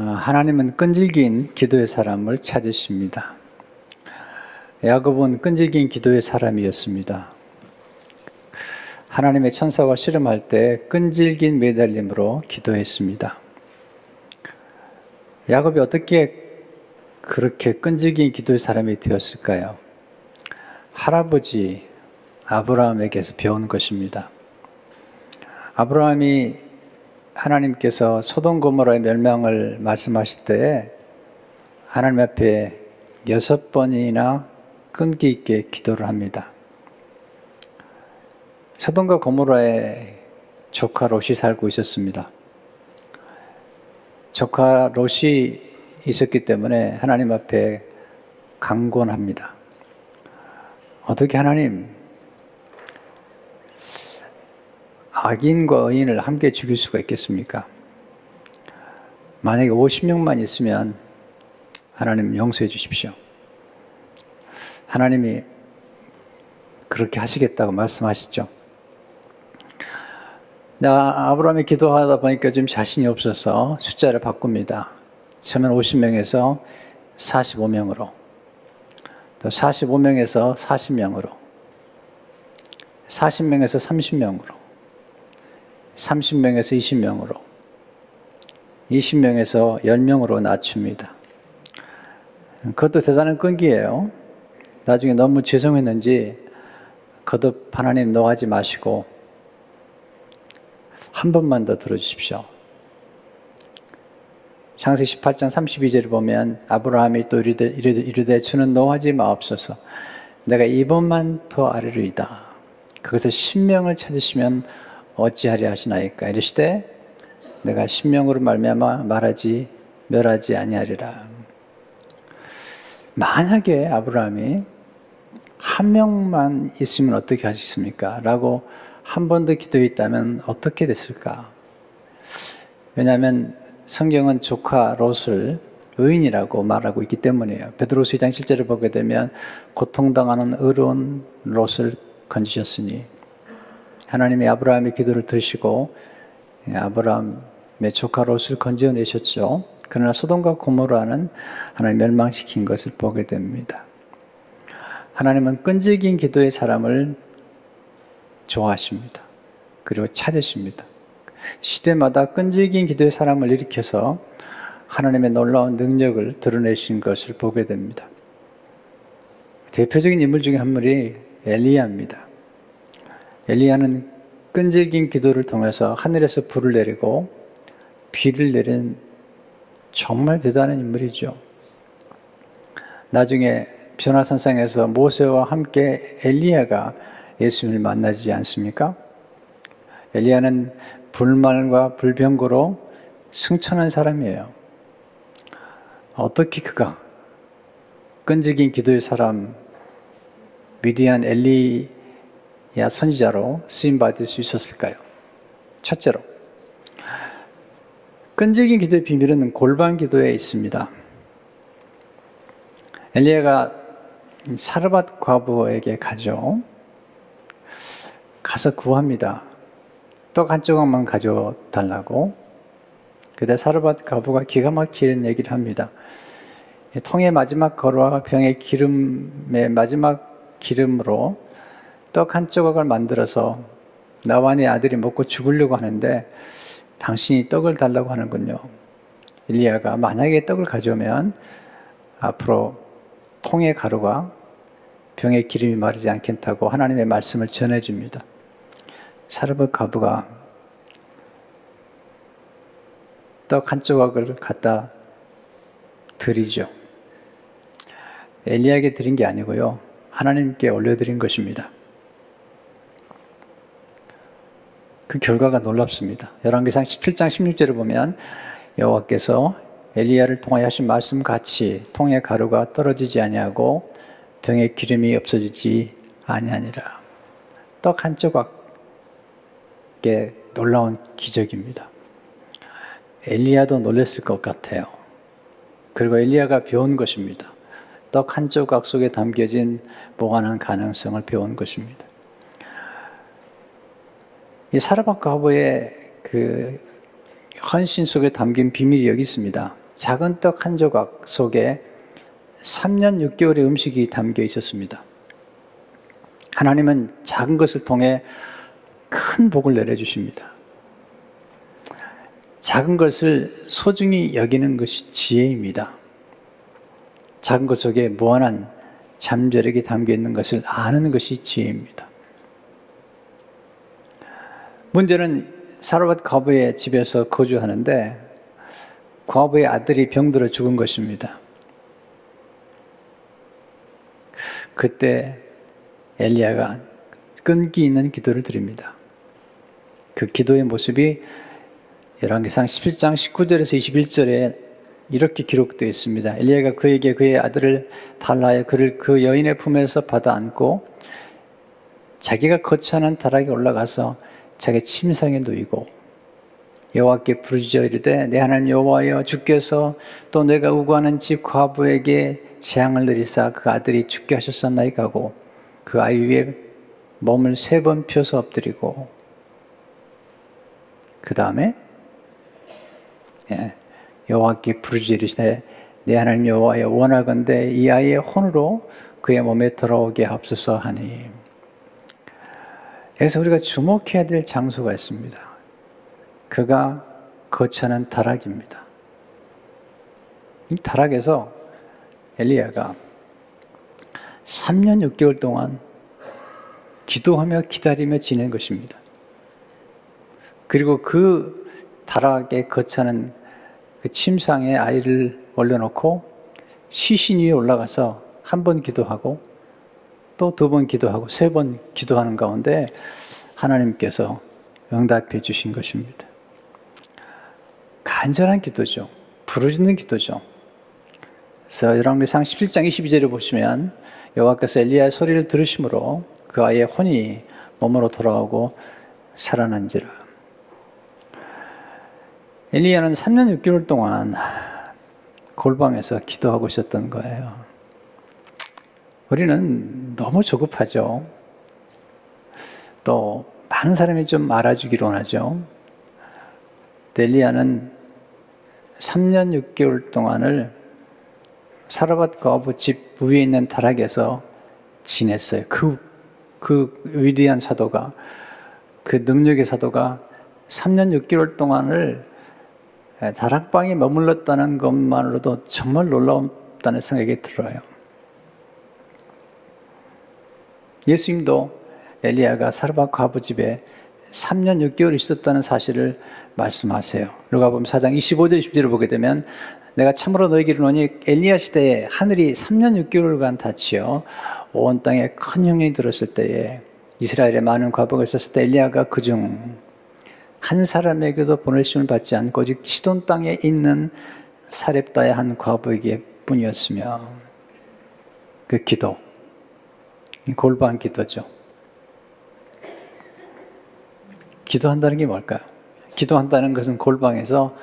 하나님은 끈질긴 기도의 사람을 찾으십니다. 야곱은 끈질긴 기도의 사람이었습니다. 하나님의 천사와 씨름할 때 끈질긴 매달림으로 기도했습니다. 야곱이 어떻게 그렇게 끈질긴 기도의 사람이 되었을까요? 할아버지 아브라함에게서 배운 것입니다. 아브라함이 하나님께서 소돔 고모라의 멸망을 말씀하실 때에 하나님 앞에 6번이나 끈기 있게 기도를 합니다. 소돔과 고모라의 조카 롯이 살고 있었습니다. 조카 롯이 있었기 때문에 하나님 앞에 강권합니다. 어떻게 하나님, 악인과 의인을 함께 죽일 수가 있겠습니까? 만약에 50명만 있으면 하나님 용서해 주십시오. 하나님이 그렇게 하시겠다고 말씀하시죠. 아브라함이 기도하다 보니까 좀 자신이 없어서 숫자를 바꿉니다. 처음엔 50명에서 45명으로, 또 45명에서 40명으로, 40명에서 30명으로, 30명에서 20명으로, 20명에서 10명으로 낮춥니다. 그것도 대단한 끈기예요. 나중에 너무 죄송했는지 거듭 하나님 노하지 마시고 한 번만 더 들어주십시오. 창세기 18장 32절을 보면 아브라함이 또 이르되 주는 노하지 마옵소서. 내가 이번만 더 아뢰리이다. 그것을 10명을 찾으시면 어찌하려 하시나이까. 이르시되 내가 10명으로 말미암아 멸하지 아니하리라. 만약에 아브라함이 한 명만 있으면 어떻게 하시겠습니까? 라고 한 번 더 기도했다면 어떻게 됐을까? 왜냐하면 성경은 조카 롯을 의인이라고 말하고 있기 때문이에요. 베드로서 2장 7절을 보게 되면 고통당하는 의로운 롯을 건지셨으니 하나님이 아브라함의 기도를 들으시고 아브라함의 조카 롯을 건져내셨죠. 그러나 소돔과 고모라는 하나님 멸망시킨 것을 보게 됩니다. 하나님은 끈질긴 기도의 사람을 좋아하십니다. 그리고 찾으십니다. 시대마다 끈질긴 기도의 사람을 일으켜서 하나님의 놀라운 능력을 드러내신 것을 보게 됩니다. 대표적인 인물 중에 한 분이 엘리야입니다. 엘리야는 끈질긴 기도를 통해서 하늘에서 불을 내리고 비를 내린 정말 대단한 인물이죠. 나중에 변화산상에서 모세와 함께 엘리야가 예수님을 만나지 않습니까? 엘리야는 불말과 불병거로 승천한 사람이에요. 어떻게 그가 끈질긴 기도의 사람 위대한 엘리야 선지자로 쓰임받을 수 있었을까요? 첫째로, 끈질긴 기도의 비밀은 골방 기도에 있습니다. 엘리야가 사르밧 과부에게 가죠. 가서 구합니다. 떡 한 조각만 가져달라고. 그때 사르밧 과부가 기가 막히는 얘기를 합니다. 통의 마지막 거루와 병의 기름의 마지막 기름으로 떡 한 조각을 만들어서 나와 네 아들이 먹고 죽으려고 하는데 당신이 떡을 달라고 하는군요. 엘리야가 만약에 떡을 가져오면 앞으로 통의 가루가 병의 기름이 마르지 않겠다고 하나님의 말씀을 전해줍니다. 사르밧 과부가 떡 한 조각을 갖다 드리죠. 엘리야에게 드린 게 아니고요. 하나님께 올려드린 것입니다. 그 결과가 놀랍습니다. 열왕기상 17장 16절을 보면 여호와께서 엘리야를 통하여 하신 말씀 같이 통의 가루가 떨어지지 아니하고 병의 기름이 없어지지 아니하니라. 떡 한 조각의 놀라운 기적입니다. 엘리야도 놀랐을 것 같아요. 그리고 엘리야가 배운 것입니다. 떡 한 조각 속에 담겨진 무한한 가능성을 배운 것입니다. 이 사르밧 과부의 그 헌신 속에 담긴 비밀이 여기 있습니다. 작은 떡 한 조각 속에 3년 6개월의 음식이 담겨 있었습니다. 하나님은 작은 것을 통해 큰 복을 내려주십니다. 작은 것을 소중히 여기는 것이 지혜입니다. 작은 것 속에 무한한 잠재력이 담겨 있는 것을 아는 것이 지혜입니다. 문제는 사르밧 과부의 집에서 거주하는데 과부의 아들이 병들어 죽은 것입니다. 그때 엘리야가 끈기 있는 기도를 드립니다. 그 기도의 모습이 열왕기상 11장 19절에서 21절에 이렇게 기록되어 있습니다. 엘리야가 그에게 그의 아들을 달라하여 그를 그 여인의 품에서 받아 안고 자기가 거처하는 다락에 올라가서 자기 침상에 누이고 여호와께 부르짖어 이르되 내 하나님 여호와여 주께서 또 내가 우고하는 집 과부에게 재앙을 내리사 그 아들이 죽게 하셨사나이까 하고 그 아이 위에 몸을 3번 펴서 엎드리고 그 다음에 여호와께 부르짖어 이르시되 내 하나님 여호와여 원하건대 이 아이의 혼으로 그의 몸에 들어오게 하옵소서 하니 여기서 우리가 주목해야 될 장소가 있습니다. 그가 거처하는 다락입니다. 이 다락에서 엘리야가 3년 6개월 동안 기도하며 기다리며 지낸 것입니다. 그리고 그 다락에 거처하는 그 침상에 아이를 올려놓고 시신 위에 올라가서 1번 기도하고 또 2번 기도하고 3번 기도하는 가운데 하나님께서 응답해 주신 것입니다. 간절한 기도죠. 부르짖는 기도죠. 그래서 열왕기상 17장 22절에 보시면 여호와께서 엘리야의 소리를 들으심으로 그 아이의 혼이 몸으로 돌아오고 살아난지라. 엘리야는 3년 6개월 동안 골방에서 기도하고 있었던 거예요. 우리는 너무 조급하죠. 또 많은 사람이 좀 알아주기를 원하죠. 엘리야는 3년 6개월 동안을 사르밧 과부 집 위에 있는 다락에서 지냈어요. 그 위대한 사도가, 그 능력의 사도가 3년 6개월 동안을 다락방에 머물렀다는 것만으로도 정말 놀라웠다는 생각이 들어요. 예수님도 엘리야가 사르밧 과부 집에 3년 6개월 있었다는 사실을 말씀하세요. 누가복음 4장 25절 20절을 보게 되면 내가 참으로 너에게 이르노니 엘리야 시대에 하늘이 3년 6개월간 닫히어 온 땅에 큰 형령이 들었을 때에 이스라엘에 많은 과부가 있었을 때 엘리야가 그중 한 사람에게도 보내심을 받지 않고 오직 시돈 땅에 있는 사렙다의 한 과부에게 뿐이었으며 그 기도, 골방 기도죠. 기도한다는 게 뭘까요? 기도한다는 것은 골방에서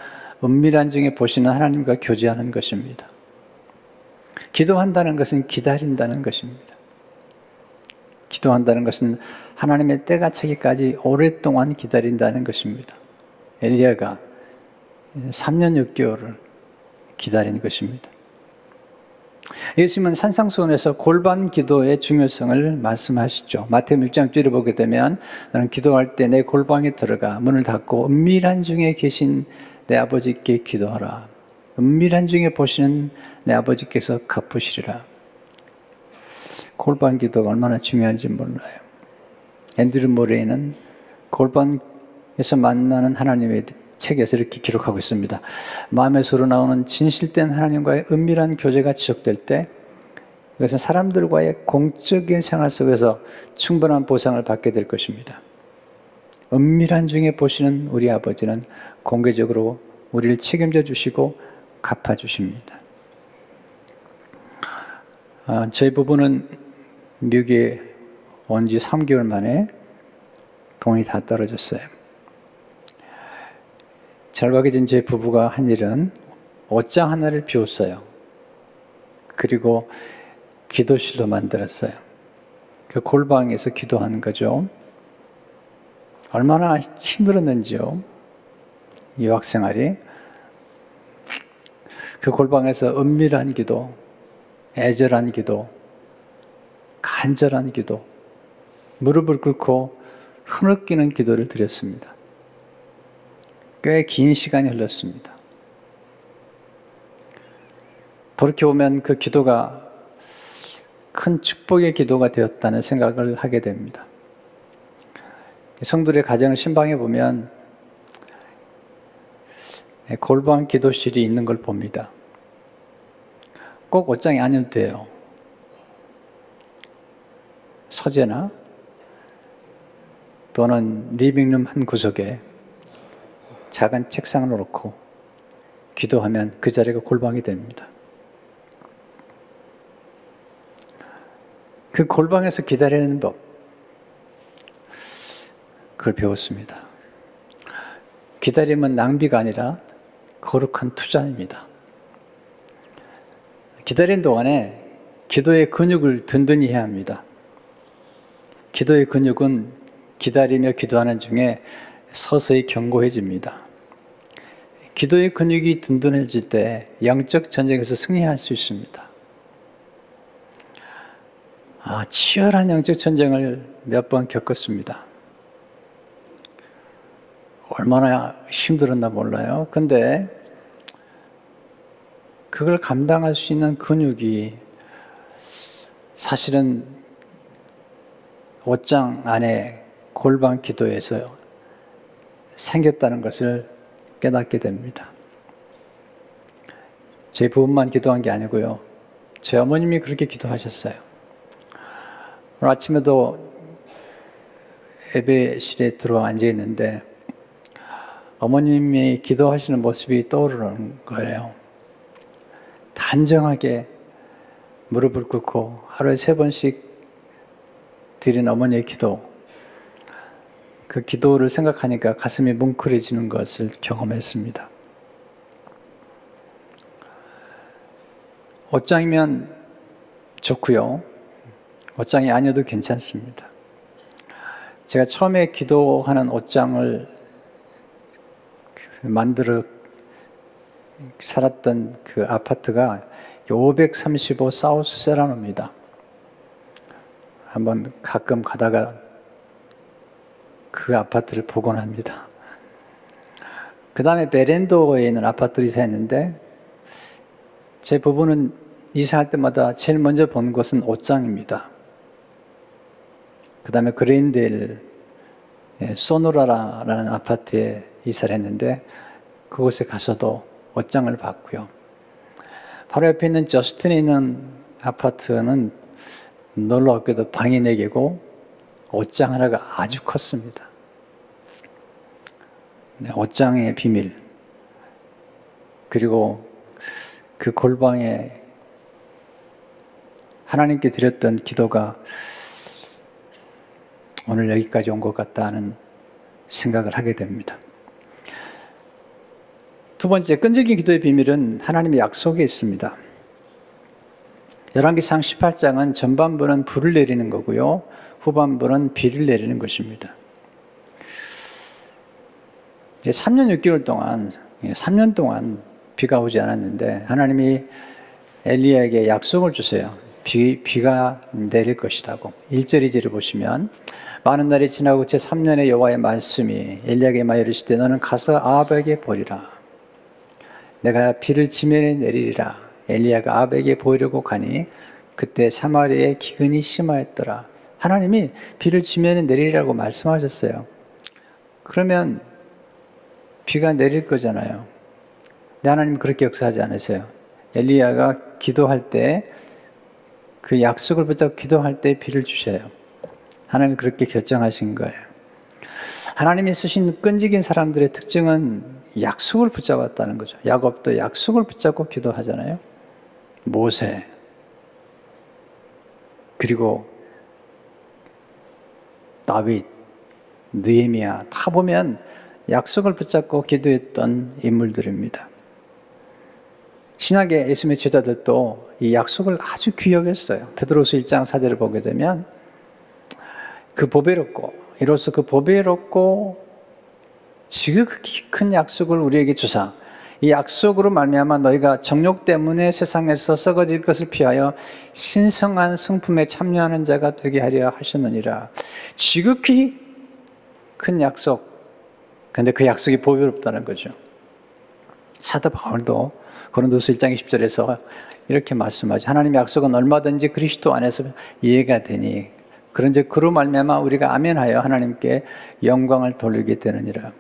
은밀한 중에 보시는 하나님과 교제하는 것입니다. 기도한다는 것은 기다린다는 것입니다. 기도한다는 것은 하나님의 때가 차기까지 오랫동안 기다린다는 것입니다. 엘리야가 3년 6개월을 기다린 것입니다. 예수님은 산상수훈에서 골반 기도의 중요성을 말씀하시죠. 마태복음 6장 6절을 보게 되면 너는 기도할 때 내 골방에 들어가 문을 닫고 은밀한 중에 계신 내 아버지께 기도하라. 은밀한 중에 보시는 내 아버지께서 갚으시리라. 골반 기도가 얼마나 중요한지 몰라요. 앤드류 모레이는 골방에서 만나는 하나님의 책에서 이렇게 기록하고 있습니다. 마음에서 우러나오는 진실된 하나님과의 은밀한 교제가 지속될 때 이것은 사람들과의 공적인 생활 속에서 충분한 보상을 받게 될 것입니다. 은밀한 중에 보시는 우리 아버지는 공개적으로 우리를 책임져 주시고 갚아주십니다. 저희 부부는 미국에 온 지 3개월 만에 돈이 다 떨어졌어요. 절박해진 제 부부가 한 일은 옷장 하나를 비웠어요. 그리고 기도실로 만들었어요. 그 골방에서 기도하는 거죠. 얼마나 힘들었는지요. 유학생활이. 그 골방에서 은밀한 기도, 애절한 기도, 간절한 기도, 무릎을 꿇고 흐느끼는 기도를 드렸습니다. 꽤 긴 시간이 흘렀습니다. 돌이켜보면 그 기도가 큰 축복의 기도가 되었다는 생각을 하게 됩니다. 성도들의 가정을 신방해 보면 골방 기도실이 있는 걸 봅니다. 꼭 옷장이 아니어도 돼요. 서재나 또는 리빙룸 한 구석에 작은 책상을 놓고 기도하면 그 자리가 골방이 됩니다. 그 골방에서 기다리는 법, 그걸 배웠습니다. 기다림은 낭비가 아니라 거룩한 투자입니다. 기다리는 동안에 기도의 근육을 든든히 해야 합니다. 기도의 근육은 기다리며 기도하는 중에 서서히 견고해집니다. 기도의 근육이 든든해질 때 영적 전쟁에서 승리할 수 있습니다. 치열한 영적 전쟁을 몇 번 겪었습니다. 얼마나 힘들었나 몰라요. 근데 그걸 감당할 수 있는 근육이 사실은 옷장 안에 골방 기도에서 생겼다는 것을 깨닫게 됩니다. 제 부모만 기도한 게 아니고요. 제 어머님이 그렇게 기도하셨어요. 오늘 아침에도 예배실에 들어와 앉아 있는데 어머님이 기도하시는 모습이 떠오르는 거예요. 단정하게 무릎을 꿇고 하루에 3번씩 드린 어머니의 기도, 그 기도를 생각하니까 가슴이 뭉클해지는 것을 경험했습니다. 옷장이면 좋고요. 옷장이 아니어도 괜찮습니다. 제가 처음에 기도하는 옷장을 만들어 살았던 그 아파트가 535 사우스 세라노입니다. 한번 가끔 가다가 그 아파트를 보곤 합니다. 그 다음에 베렌도에 있는 아파트를 이사했는데 제 부부는 이사할 때마다 제일 먼저 본 곳은 옷장입니다. 그 다음에 그레인데일 소노라라는 아파트에 이사를 했는데 그곳에 가서도 옷장을 봤고요. 바로 옆에 있는 저스틴에 있는 아파트는 놀랍게도 방이 4개고 옷장 하나가 아주 컸습니다. 옷장의 비밀, 그리고 그 골방에 하나님께 드렸던 기도가 오늘 여기까지 온 것 같다는 생각을 하게 됩니다. 두 번째, 끈질긴 기도의 비밀은 하나님의 약속에 있습니다. 열왕기상 18장은 전반부는 불을 내리는 거고요. 후반부는 비를 내리는 것입니다. 이제 3년 6개월 동안, 3년 동안 비가 오지 않았는데 하나님이 엘리야에게 약속을 주세요. 비가 내릴 것이라고. 1절 2절을 보시면 많은 날이 지나고 제3년의 여호와의 말씀이 엘리야에게 임하여 이르시되 너는 가서 아합에게 보리라. 내가 비를 지면에 내리리라. 엘리야가 아합에게 보이려고 가니 그때 사마리아에 기근이 심하였더라. 하나님이 비를 지면에 내리라고 말씀하셨어요. 그러면 비가 내릴 거잖아요. 근데 하나님 그렇게 역사하지 않으세요. 엘리야가 기도할 때 그 약속을 붙잡고 기도할 때 비를 주셔요. 하나님이 그렇게 결정하신 거예요. 하나님이 쓰신 끈질긴 사람들의 특징은 약속을 붙잡았다는 거죠. 야곱도 약속을 붙잡고 기도하잖아요. 모세, 그리고 다윗, 느헤미야 다 보면 약속을 붙잡고 기도했던 인물들입니다. 신약의 예수님의 제자들도 이 약속을 아주 귀여겼어요. 베드로서 1장 4절을 보게 되면 그 보배롭고 이로써 그 보배롭고 지극히 큰 약속을 우리에게 주사 이 약속으로 말미암아 너희가 정욕 때문에 세상에서 썩어질 것을 피하여 신성한 성품에 참여하는 자가 되게 하려 하셨느니라. 지극히 큰 약속. 근데 그 약속이 보배롭다는 거죠. 사도 바울도 고린도서 1장 20절에서 이렇게 말씀하죠. 하나님의 약속은 얼마든지 그리스도 안에서 이해가 되니 그런즉 그로 말미암아 우리가 아멘하여 하나님께 영광을 돌리게 되느니라.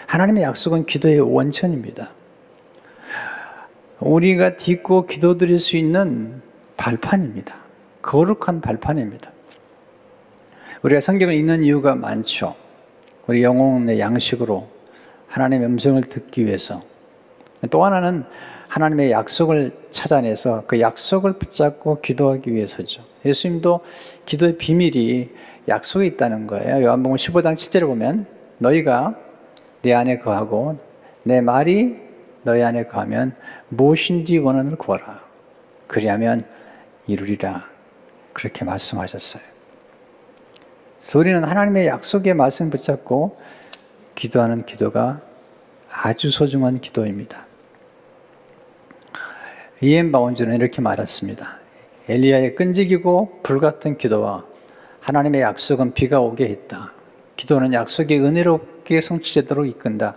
하나님의 약속은 기도의 원천입니다. 우리가 딛고 기도드릴 수 있는 발판입니다. 거룩한 발판입니다. 우리가 성경을 읽는 이유가 많죠. 우리 영혼의 양식으로 하나님의 음성을 듣기 위해서. 또 하나는 하나님의 약속을 찾아내서 그 약속을 붙잡고 기도하기 위해서죠. 예수님도 기도의 비밀이 약속에 있다는 거예요. 요한복음 15장 7절에 보면 너희가 내 안에 거하고 내 말이 너희 안에 거하면 무엇인지 원하는 걸 구하라. 그리하면 이루리라. 그렇게 말씀하셨어요. 그래서 우리는 하나님의 약속의 말씀 붙잡고 기도하는 기도가 아주 소중한 기도입니다. 이엔 바운즈는 이렇게 말했습니다. 엘리야의 끈질기고 불같은 기도와 하나님의 약속은 비가 오게 했다. 기도는 약속이 은혜롭게 성취되도록 이끈다.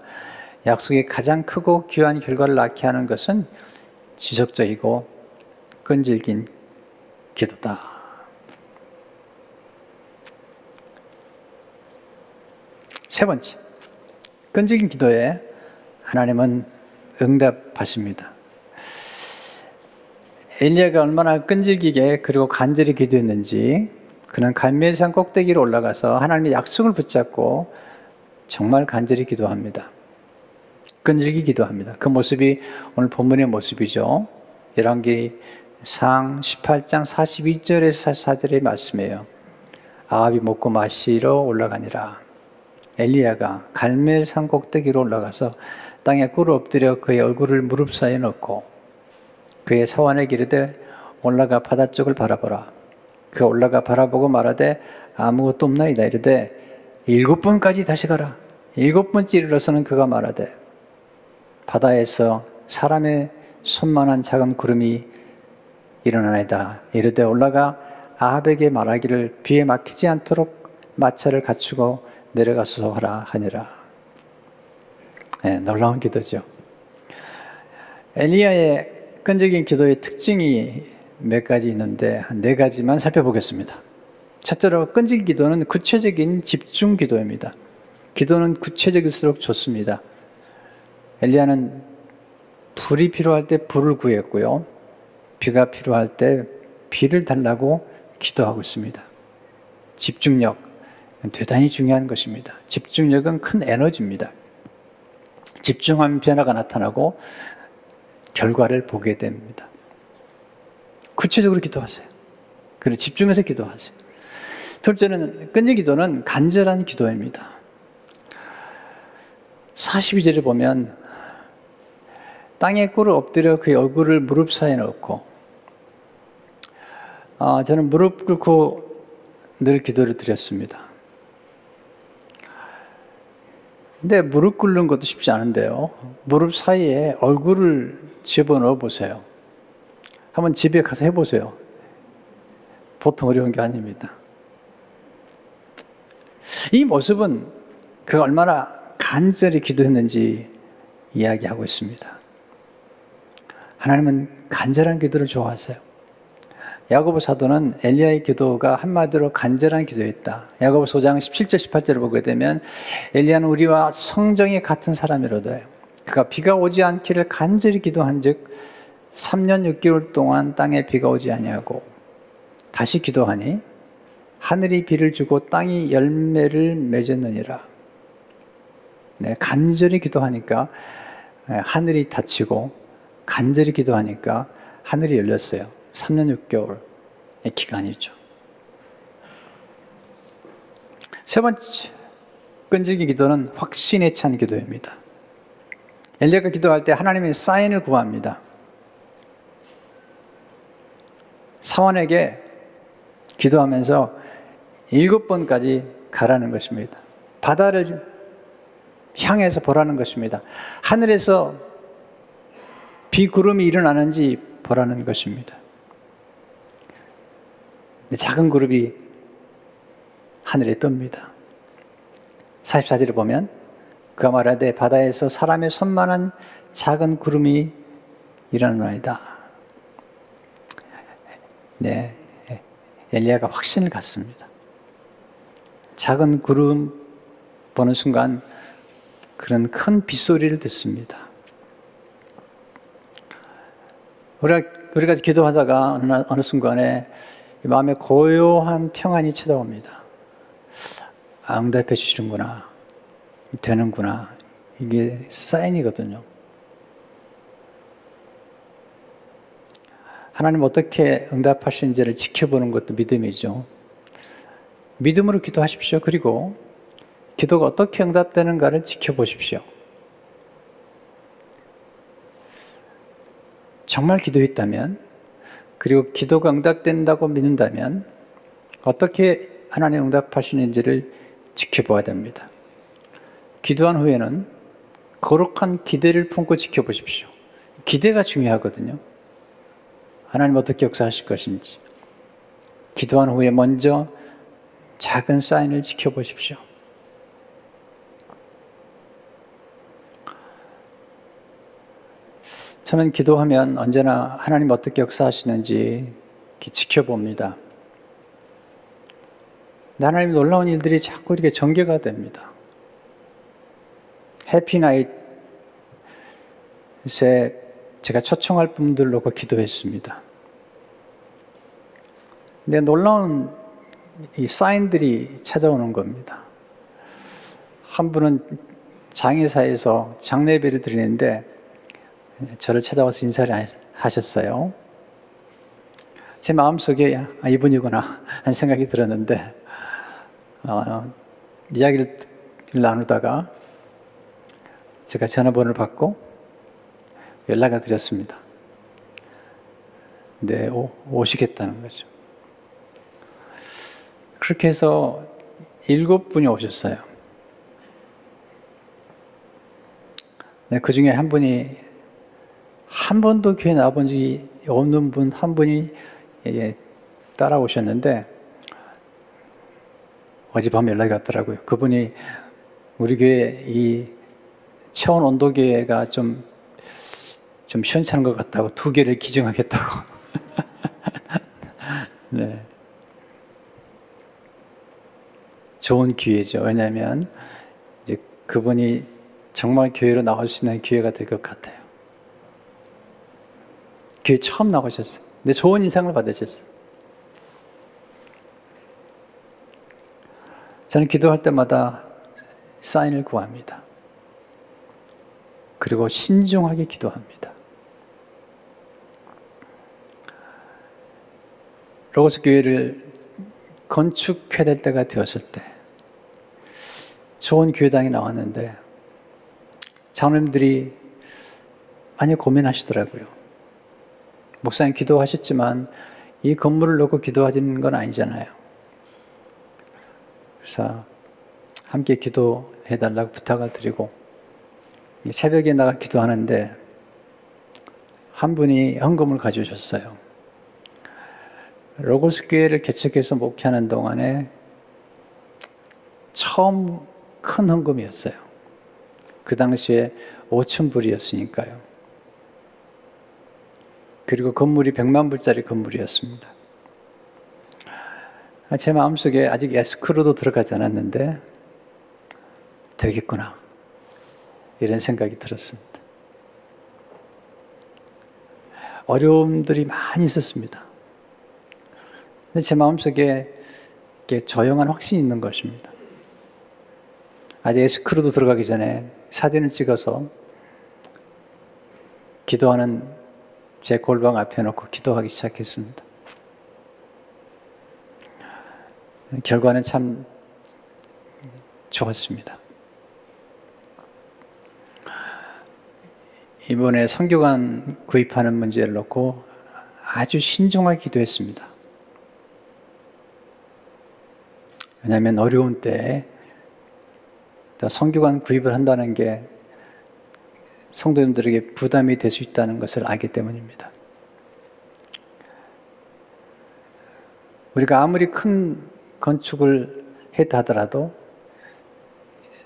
약속이 가장 크고 귀한 결과를 낳게 하는 것은 지속적이고 끈질긴 기도다. 세 번째, 끈질긴 기도에 하나님은 응답하십니다. 엘리야가 얼마나 끈질기게 그리고 간절히 기도했는지 그는 갈멜산 꼭대기로 올라가서 하나님의 약속을 붙잡고 정말 간절히 기도합니다. 끈질기 기도합니다. 그 모습이 오늘 본문의 모습이죠. 열왕기상 18장 42절에서 44절의 말씀이에요. 아합이 먹고 마시러 올라가니라. 엘리야가 갈멜산 꼭대기로 올라가서 땅에 꿇어 엎드려 그의 얼굴을 무릎 사이에 넣고 그의 사환에게 이르되 올라가 바다 쪽을 바라보라. 그 올라가 바라보고 말하되 아무것도 없나이다. 이르되 7번까지 다시 가라. 7번째 이르러서는 그가 말하되 바다에서 사람의 손만한 작은 구름이 일어나나이다. 이르되 올라가 아합에게 말하기를 비에 막히지 않도록 마차를 갖추고 내려가서 하라 하니라. 네, 놀라운 기도죠. 엘리야의 끈질긴 기도의 특징이 몇 가지 있는데 한 4가지만 살펴보겠습니다. 첫째로 끈질긴 기도는 구체적인 집중 기도입니다. 기도는 구체적일수록 좋습니다. 엘리야는 불이 필요할 때 불을 구했고요. 비가 필요할 때 비를 달라고 기도하고 있습니다. 집중력, 대단히 중요한 것입니다. 집중력은 큰 에너지입니다. 집중하면 변화가 나타나고 결과를 보게 됩니다. 구체적으로 기도하세요. 그리고 집중해서 기도하세요. 둘째는 끈질긴 기도는 간절한 기도입니다. 42절에 보면 땅에 꿇어 엎드려 그의 얼굴을 무릎 사이에 넣고 저는 무릎 꿇고 늘 기도를 드렸습니다. 근데 무릎 꿇는 것도 쉽지 않은데요. 무릎 사이에 얼굴을 집어넣어 보세요. 한번 집에 가서 해보세요. 보통 어려운 게 아닙니다. 이 모습은 그가 얼마나 간절히 기도했는지 이야기하고 있습니다. 하나님은 간절한 기도를 좋아하세요. 야고보 사도는 엘리야의 기도가 한마디로 간절한 기도였다. 야고보서 5장 17절 18절을 보게 되면 엘리야는 우리와 성정이 같은 사람이로되 그가 비가 오지 않기를 간절히 기도한즉 3년 6개월 동안 땅에 비가 오지 아니하고 다시 기도하니 하늘이 비를 주고 땅이 열매를 맺었느니라. 네, 간절히 기도하니까 하늘이 닫히고 간절히 기도하니까 하늘이 열렸어요. 3년 6개월의 기간이죠. 세 번째, 끈질긴 기도는 확신에 찬 기도입니다. 엘리야가 기도할 때 하나님의 사인을 구합니다. 사원에게 기도하면서 7번까지 가라는 것입니다. 바다를 향해서 보라는 것입니다. 하늘에서 비구름이 일어나는지 보라는 것입니다. 작은 그룹이 하늘에 뜹니다. 44절에 보면 그가 말하되 바다에서 사람의 손만한 작은 구름이 일어나나이다. 네, 엘리야가 확신을 갖습니다. 작은 구름 보는 순간 그런 큰 빗소리를 듣습니다. 우리가 기도하다가 어느 순간에 마음에 고요한 평안이 찾아옵니다. 응답해 주시는구나, 되는구나, 이게 사인이거든요. 하나님 어떻게 응답하시는지를 지켜보는 것도 믿음이죠. 믿음으로 기도하십시오. 그리고 기도가 어떻게 응답되는가를 지켜보십시오. 정말 기도했다면, 그리고 기도가 응답된다고 믿는다면 어떻게 하나님 응답하시는지를 지켜봐야 됩니다. 기도한 후에는 거룩한 기대를 품고 지켜보십시오. 기대가 중요하거든요. 하나님 어떻게 역사하실 것인지. 기도한 후에 먼저 작은 사인을 지켜보십시오. 저는 기도하면 언제나 하나님 어떻게 역사하시는지 지켜봅니다. 하나님 놀라운 일들이 자꾸 이렇게 전개가 됩니다. 해피나잇에 제가 초청할 분들 놓고 기도했습니다. 근데 놀라운 이 사인들이 찾아오는 겁니다. 한 분은 장애사에서 장례배를 드리는데 저를 찾아와서 인사를 하셨어요. 제 마음속에 이분이구나 하는 생각이 들었는데 이야기를 나누다가 제가 전화번호를 받고 연락을 드렸습니다. 네, 오시겠다는 거죠. 그렇게 해서 7분이 오셨어요. 네, 그 중에 한 분이 한 번도 교회 나와본 적이 없는 분 한 분이 따라오셨는데 어젯밤 연락이 왔더라고요. 그분이 우리 교회 이 체온 온도계가 좀 시원찮은 것 같다고 2개를 기증하겠다고. 네. 좋은 기회죠. 왜냐하면 이제 그분이 정말 교회로 나올 수 있는 기회가 될 것 같아요. 교회 처음 나오셨어요. 근데 좋은 인상을 받으셨어요. 저는 기도할 때마다 사인을 구합니다. 그리고 신중하게 기도합니다. 로고스 교회를 건축해야 될 때가 되었을 때 좋은 교회당이 나왔는데 장로님들이 많이 고민하시더라고요. 목사님 기도하셨지만 이 건물을 놓고 기도하시는 건 아니잖아요. 그래서 함께 기도해달라고 부탁을 드리고 새벽에 나가 기도하는데 한 분이 헌금을 가져오셨어요. 로고스 교회를 개척해서 목회하는 동안에 처음 큰 헌금이었어요. 그 당시에 5,000불이었으니까요. 그리고 건물이 100만 불짜리 건물이었습니다. 제 마음속에 아직 에스크로도 들어가지 않았는데 되겠구나 이런 생각이 들었습니다. 어려움들이 많이 있었습니다. 근데 제 마음속에 이렇게 조용한 확신이 있는 것입니다. 아직 에스크로도 들어가기 전에 사진을 찍어서 기도하는 제 골방 앞에 놓고 기도하기 시작했습니다. 결과는 참 좋았습니다. 이번에 성교관 구입하는 문제를 놓고 아주 신중하게 기도했습니다. 왜냐하면 어려운 때에 성교관 구입을 한다는 게 성도님들에게 부담이 될 수 있다는 것을 알기 때문입니다. 우리가 아무리 큰 건축을 했다 하더라도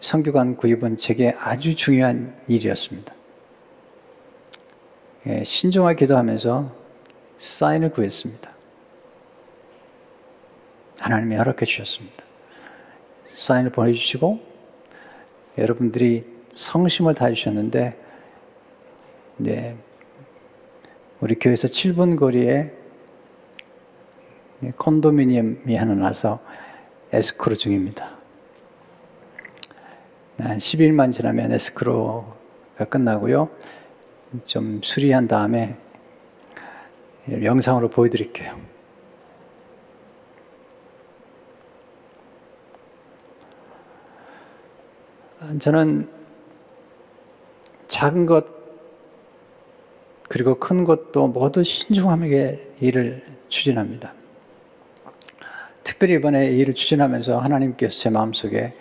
성교관 구입은 제게 아주 중요한 일이었습니다. 신중하게 기도하면서 사인을 구했습니다. 하나님이 허락해 주셨습니다. 사인을 보내주시고 여러분들이 성심을 다해주셨는데 우리 교회에서 7분 거리에 콘도미니엄이 하나 나서 에스크로 중입니다. 한 10일만 지나면 에스크로가 끝나고요. 좀 수리한 다음에 영상으로 보여드릴게요. 저는 작은 것 그리고 큰 것도 모두 신중하게 일을 추진합니다. 특별히 이번에 일을 추진하면서 하나님께서 제 마음속에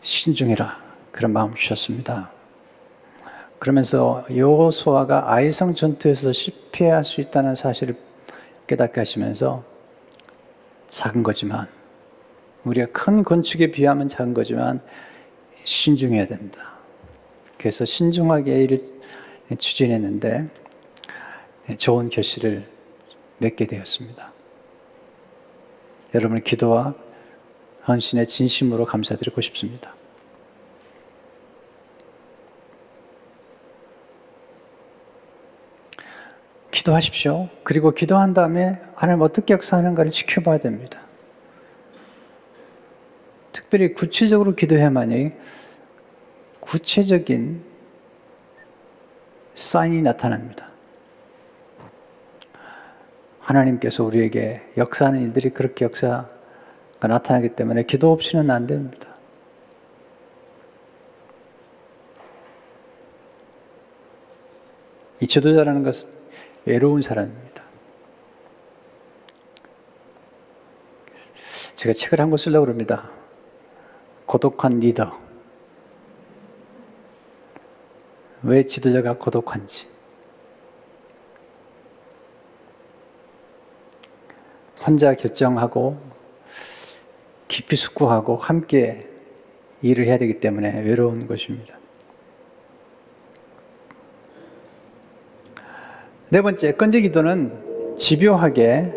신중해라 그런 마음을 주셨습니다. 그러면서 여호수아가 아이성 전투에서 실패할 수 있다는 사실을 깨닫게 하시면서 작은 거지만 우리가 큰 건축에 비하면 작은 거지만 신중해야 된다. 그래서 신중하게 일을 추진했는데 좋은 결실을 맺게 되었습니다. 여러분의 기도와 헌신에 진심으로 감사드리고 싶습니다. 기도하십시오. 그리고 기도한 다음에 하나님 어떻게 역사하는가를 지켜봐야 됩니다. 특별히 구체적으로 기도해야만이 구체적인 사인이 나타납니다. 하나님께서 우리에게 역사하는 일들이 그렇게 역사가 나타나기 때문에 기도 없이는 안 됩니다. 이 지도자라는 것은 외로운 사람입니다. 제가 책을 한 권 쓰려고 합니다. 고독한 리더. 왜 지도자가 고독한지. 혼자 결정하고 깊이 숙고하고 함께 일을 해야 되기 때문에 외로운 것입니다. 네 번째, 건재 기도는 집요하게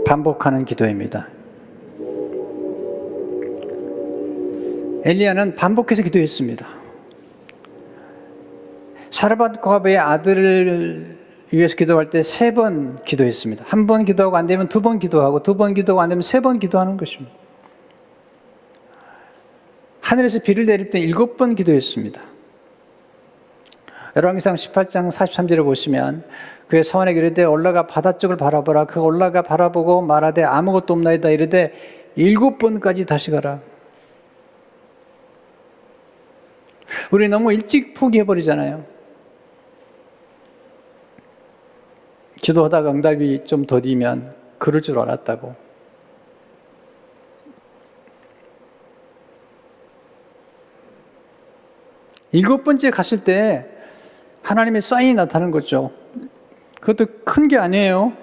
반복하는 기도입니다. 엘리야는 반복해서 기도했습니다. 사르밧과부의 아들을 위해서 기도할 때 3번 기도했습니다. 한 번 기도하고 안 되면 2번 기도하고 2번 기도하고 안 되면 3번 기도하는 것입니다. 하늘에서 비를 내릴 때 7번 기도했습니다. 열왕기상 18장 43절을 보시면 그의 사원에게 이르되 올라가 바다 쪽을 바라보라. 그가 올라가 바라보고 말하되 아무것도 없나이다. 이르되 7번까지 다시 가라. 우리 너무 일찍 포기해버리잖아요. 기도하다가 응답이 좀 더디면 그럴 줄 알았다고. 일곱 번째 갔을 때 하나님의 사인이 나타나는 거죠. 그것도 큰 게 아니에요.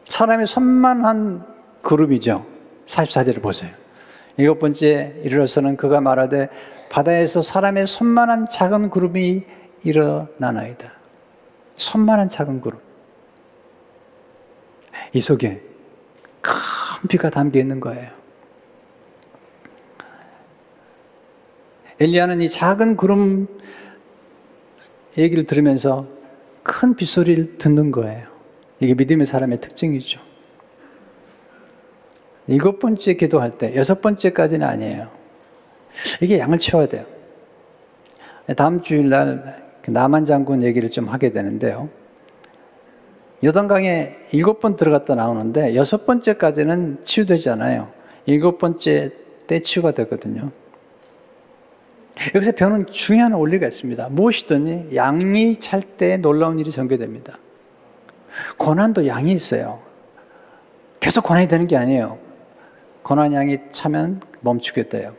사람의 손만한 그룹이죠. 44절을 보세요. 7번째 이르러서는 그가 말하되 바다에서 사람의 손만한 작은 그룹이 일어나나이다. 손만한 작은 그룹. 이 속에 큰 비가 담겨 있는 거예요. 엘리야는 이 작은 구름 얘기를 들으면서 큰 빗소리를 듣는 거예요. 이게 믿음의 사람의 특징이죠. 7번째 기도할 때 6번째까지는 아니에요. 이게 양을 채워야 돼요. 다음 주일날 나만 장군 얘기를 좀 하게 되는데요. 요단강에 7번 들어갔다 나오는데 6번째까지는 치유되잖아요. 7번째 때 치유가 되거든요. 여기서 배우는 중요한 원리가 있습니다. 무엇이든지 양이 찰 때 놀라운 일이 전개됩니다. 고난도 양이 있어요. 계속 고난이 되는 게 아니에요. 고난 양이 차면 멈추게 돼요.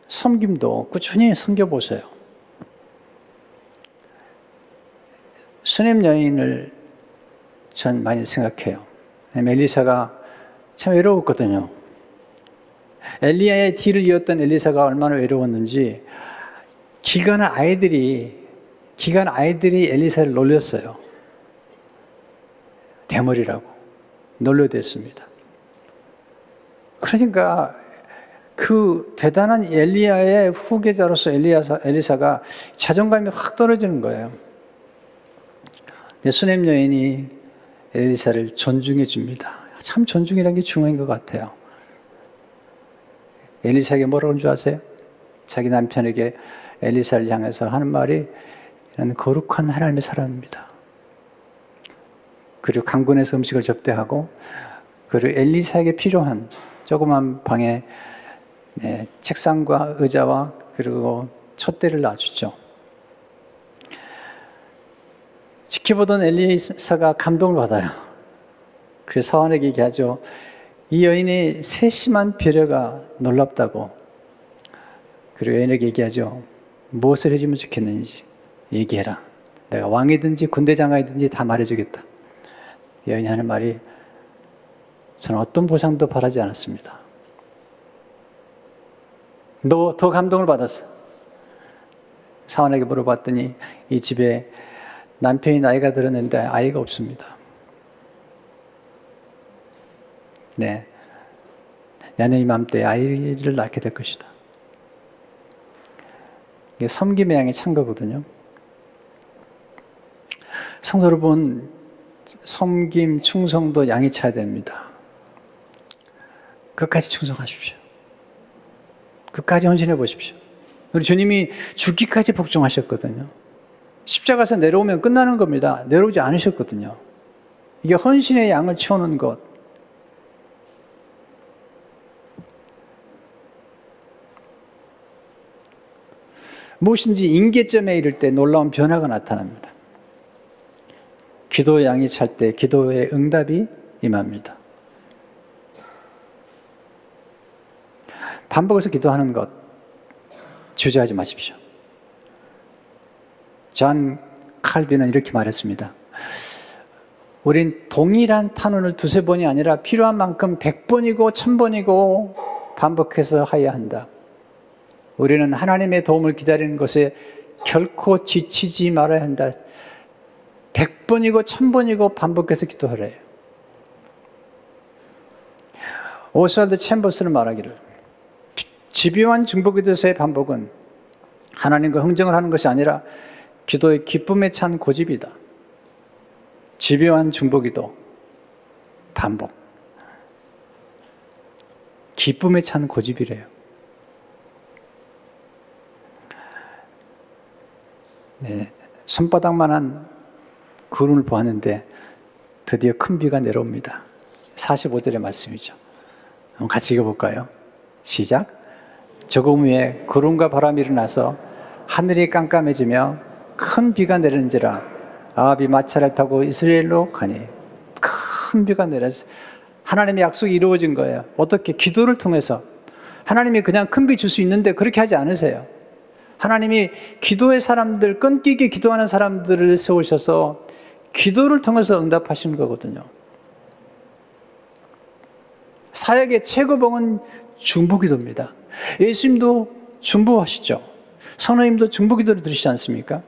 섬김도 꾸준히 섬겨보세요. 수냄 여인을 전 많이 생각해요. 엘리사가 참 외로웠거든요. 엘리야의 뒤를 이었던 엘리사가 얼마나 외로웠는지 기간 아이들이 엘리사를 놀렸어요. 대머리라고 놀려댔습니다. 그러니까 그 대단한 엘리야의 후계자로서 엘리사가 자존감이 확 떨어지는 거예요. 수냄 여인이 엘리사를 존중해 줍니다. 참 존중이라는 게 중요한 것 같아요. 엘리사에게 뭐라고 하는 줄 아세요? 자기 남편에게 엘리사를 향해서 하는 말이 이런 거룩한 하나님의 사람입니다. 그리고 강군에서 음식을 접대하고 그리고 엘리사에게 필요한 조그만 방에 책상과 의자와 그리고 촛대를 놔주죠. 지켜보던 엘리사가 감동을 받아요. 그래서 사환에게 얘기하죠. 이 여인의 세심한 배려가 놀랍다고. 그리고 여인에게 얘기하죠. 무엇을 해주면 좋겠는지 얘기해라. 내가 왕이든지 군대장관이든지 다 말해주겠다. 여인이 하는 말이 저는 어떤 보상도 바라지 않았습니다. 너 더 감동을 받았어. 사환에게 물어봤더니 이 집에 남편이 나이가 들었는데 아이가 없습니다. 네, 내년 이맘때 아이를 낳게 될 것이다. 이게 섬김의 양이 찬 거거든요. 성도 여러분, 섬김, 충성도 양이 차야 됩니다. 끝까지 충성하십시오. 끝까지 헌신해 보십시오. 우리 주님이 죽기까지 복종하셨거든요. 십자가에서 내려오면 끝나는 겁니다. 내려오지 않으셨거든요. 이게 헌신의 양을 채우는 것. 무엇인지 임계점에 이를 때 놀라운 변화가 나타납니다. 기도의 양이 찰 때 기도의 응답이 임합니다. 반복해서 기도하는 것 주저하지 마십시오. 존 칼빈은 이렇게 말했습니다. 우린 동일한 탄원을 두세 번이 아니라 필요한 만큼 100번이고 1000번이고 반복해서 하여야 한다. 우리는 하나님의 도움을 기다리는 것에 결코 지치지 말아야 한다. 100번이고 1000번이고 반복해서 기도하래요. 오스왈드 챔버스는 말하기를 집요한 중보기도에서의 반복은 하나님과 흥정을 하는 것이 아니라 기도의 기쁨에 찬 고집이다. 집요한 중보기도 반복. 기쁨에 찬 고집이래요. 네, 손바닥만한 구름을 보았는데 드디어 큰 비가 내려옵니다. 45절의 말씀이죠. 한번 같이 읽어볼까요? 시작. 저금 위에 구름과 바람이 일어나서 하늘이 깜깜해지며 큰 비가 내리는지라 아합이 마차를 타고 이스라엘로 가니 큰 비가 내려서 하나님의 약속이 이루어진 거예요. 어떻게? 기도를 통해서. 하나님이 그냥 큰 비 줄 수 있는데 그렇게 하지 않으세요. 하나님이 기도의 사람들, 끈기게 기도하는 사람들을 세우셔서 기도를 통해서 응답하시는 거거든요. 사역의 최고봉은 중보기도입니다. 예수님도 중보하시죠. 선생님도 중보기도를 들으시지 않습니까?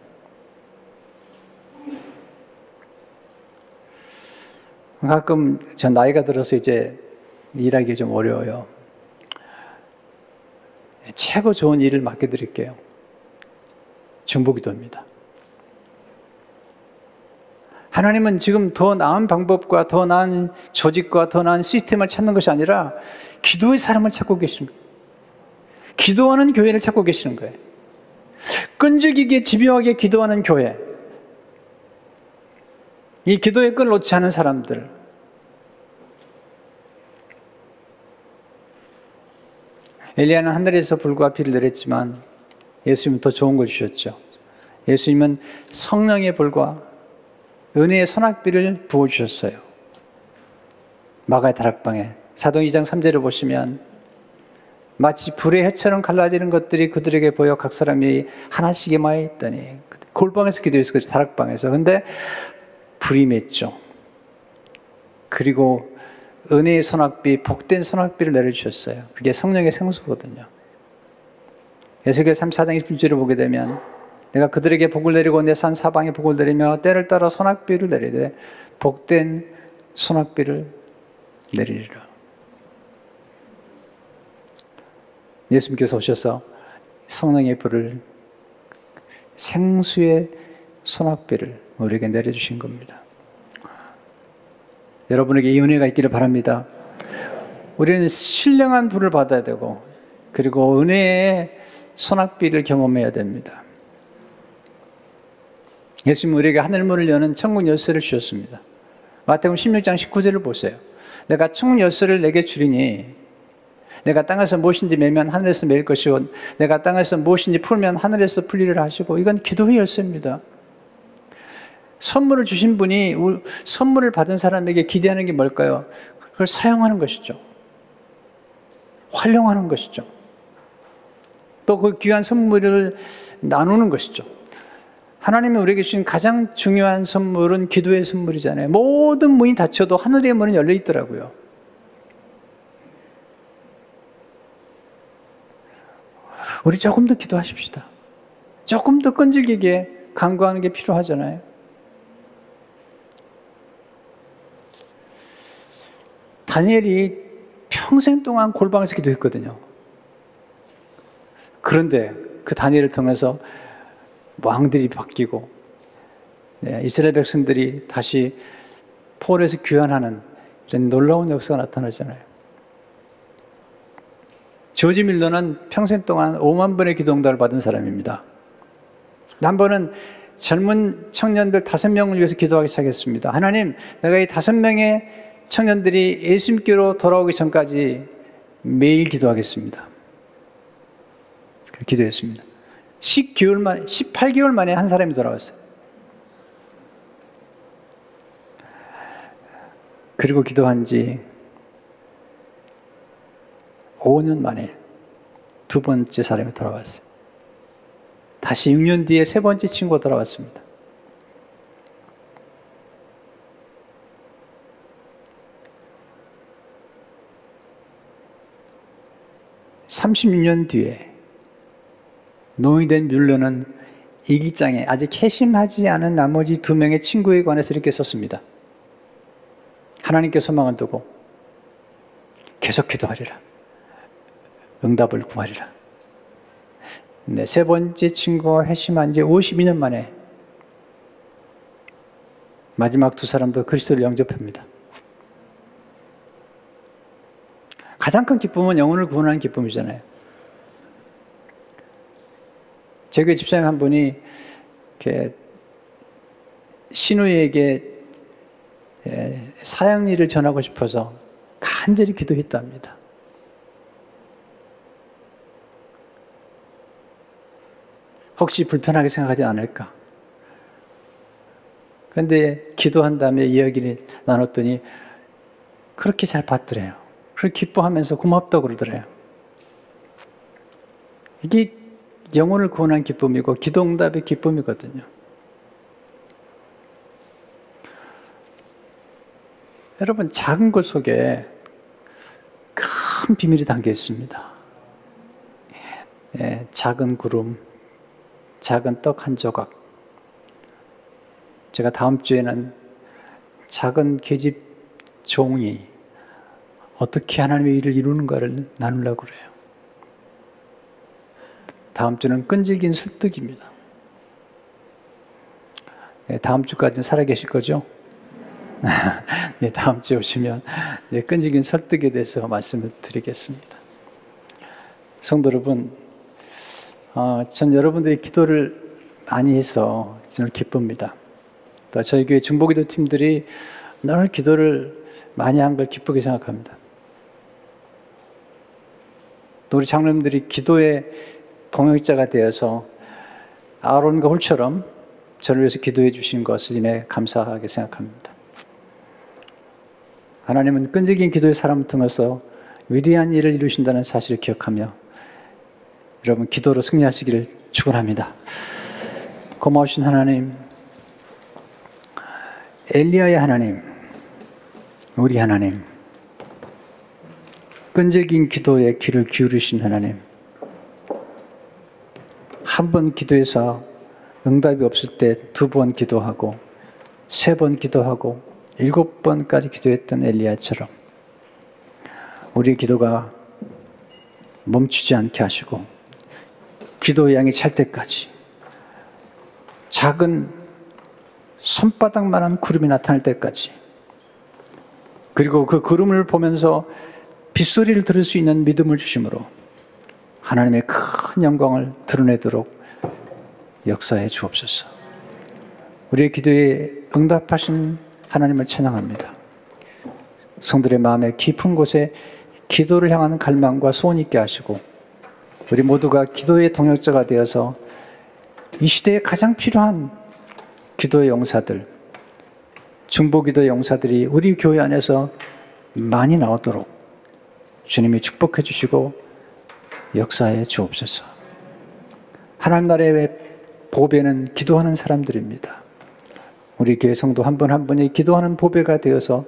가끔 전 나이가 들어서 이제 일하기 좀 어려워요. 최고 좋은 일을 맡겨드릴게요. 중보기도입니다. 하나님은 지금 더 나은 방법과 더 나은 조직과 더 나은 시스템을 찾는 것이 아니라 기도의 사람을 찾고 계시는 거예요. 기도하는 교회를 찾고 계시는 거예요. 끈질기게 집요하게 기도하는 교회. 이 기도의 끈을 놓지 않은 사람들. 엘리야는 하늘에서 불과 비를 내렸지만 예수님은 더 좋은 걸 주셨죠. 예수님은 성령의 불과 은혜의 소낙비를 부어주셨어요. 마가의 다락방에 사도행 2장 3절을 보시면 마치 불의 혀처럼 갈라지는 것들이 그들에게 보여 각 사람이 하나씩에 모여 있더니 골방에서 기도했어요. 다락방에서. 근데 불이 맺죠. 그리고 은혜의 소낙비, 복된 소낙비를 내려주셨어요. 그게 성령의 생수거든요. 에스겔 34장 27절을 보게 되면 내가 그들에게 복을 내리고 내 산 사방에 복을 내리며 때를 따라 소낙비를 내리되 복된 소낙비를 내리리라. 예수님께서 오셔서 성령의 불을, 생수의 소낙비를 우리에게 내려주신 겁니다. 여러분에게 이 은혜가 있기를 바랍니다. 우리는 신령한 불을 받아야 되고 그리고 은혜의 소낙비를 경험해야 됩니다. 예수님은 우리에게 하늘문을 여는 천국 열쇠를 주셨습니다. 마태복음 16장 19절을 보세요. 내가 천국 열쇠를 내게 주리니 내가 땅에서 무엇인지 매면 하늘에서 매일 것이고 내가 땅에서 무엇인지 풀면 하늘에서 풀리리라 하시고, 이건 기도의 열쇠입니다. 선물을 주신 분이 선물을 받은 사람에게 기대하는 게 뭘까요? 그걸 사용하는 것이죠. 활용하는 것이죠. 또 그 귀한 선물을 나누는 것이죠. 하나님이 우리에게 주신 가장 중요한 선물은 기도의 선물이잖아요. 모든 문이 닫혀도 하늘의 문은 열려 있더라고요. 우리 조금 더 기도하십시다. 조금 더 끈질기게 간구하는 게 필요하잖아요. 다니엘이 평생 동안 골방에서 기도했거든요. 그런데 그 다니엘을 통해서 왕들이 바뀌고 이스라엘 백성들이 다시 포로에서 귀환하는 이런 놀라운 역사가 나타나잖아요. 조지 밀러는 평생 동안 5만 번의 기도 응답을 받은 사람입니다. 한 번은 젊은 청년들 5명을 위해서 기도하기 시작했습니다. 하나님, 내가 이 5명의 청년들이 예수님께로 돌아오기 전까지 매일 기도하겠습니다. 기도했습니다. 18개월 만에 한 사람이 돌아왔어요. 그리고 기도한 지 5년 만에 두 번째 사람이 돌아왔어요. 다시 6년 뒤에 세 번째 친구가 돌아왔습니다. (36년) 뒤에 노예된 뮬러는 일기장에 아직 회심하지 않은 나머지 2명의 친구에 관해서 이렇게 썼습니다. 하나님께 소망을 두고 계속 기도하리라. 응답을 구하리라. 네, 세 번째 친구가 회심한 지 52년 만에 마지막 두 사람도 그리스도를 영접합니다. 가장 큰 기쁨은 영혼을 구원하는 기쁨이잖아요. 제 교회 집사님 한 분이 이렇게 신우에게 사형리를 전하고 싶어서 간절히 기도했답니다. 혹시 불편하게 생각하지 않을까? 그런데 기도한 다음에 이야기를 나눴더니 그렇게 잘 받더래요. 그렇게 기뻐하면서 고맙다고 그러더래요. 이게 영혼을 구원한 기쁨이고 기도응답의 기쁨이거든요. 여러분, 작은 것 속에 큰 비밀이 담겨 있습니다. 작은 구름, 작은 떡 한 조각. 제가 다음 주에는 작은 계집 종이 어떻게 하나님의 일을 이루는가를 나누려고 그래요. 다음 주는 끈질긴 설득입니다. 다음 주까지는 살아계실 거죠? 네, 다음 주에 오시면 끈질긴 설득에 대해서 말씀을 드리겠습니다. 성도 여러분, 전 여러분들이 기도를 많이 해서 저는 기쁩니다. 또 저희 교회 중보기도 팀들이 늘 기도를 많이 한 걸 기쁘게 생각합니다. 또 우리 장로님들이 기도의 동역자가 되어서 아론과 홀처럼 저를 위해서 기도해 주신 것을 인해 감사하게 생각합니다. 하나님은 끈질긴 기도의 사람을 통해서 위대한 일을 이루신다는 사실을 기억하며 여러분 기도로 승리하시기를 축원합니다. 고마우신 하나님, 엘리야의 하나님, 우리 하나님, 끈질긴 기도에 귀를 기울이신 하나님, 한 번 기도해서 응답이 없을 때 2번 기도하고 3번 기도하고 7번까지 기도했던 엘리야처럼 우리의 기도가 멈추지 않게 하시고 기도의 양이 찰 때까지 작은 손바닥만한 구름이 나타날 때까지 그리고 그 구름을 보면서 빗소리를 들을 수 있는 믿음을 주심으로 하나님의 큰 영광을 드러내도록 역사해 주옵소서. 우리의 기도에 응답하신 하나님을 찬양합니다. 성들의 마음의 깊은 곳에 기도를 향하는 갈망과 소원이 있게 하시고 우리 모두가 기도의 동역자가 되어서 이 시대에 가장 필요한 기도의 용사들, 중보기도의 용사들이 우리 교회 안에서 많이 나오도록 주님이 축복해 주시고 역사해 주옵소서. 하나님 나라의 보배는 기도하는 사람들입니다. 우리 교회 성도 한 분 한 분이 기도하는 보배가 되어서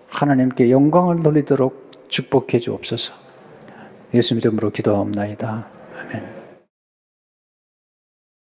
하나님께 영광을 돌리도록 축복해 주옵소서. 예수 이름으로 기도하옵나이다. 아멘.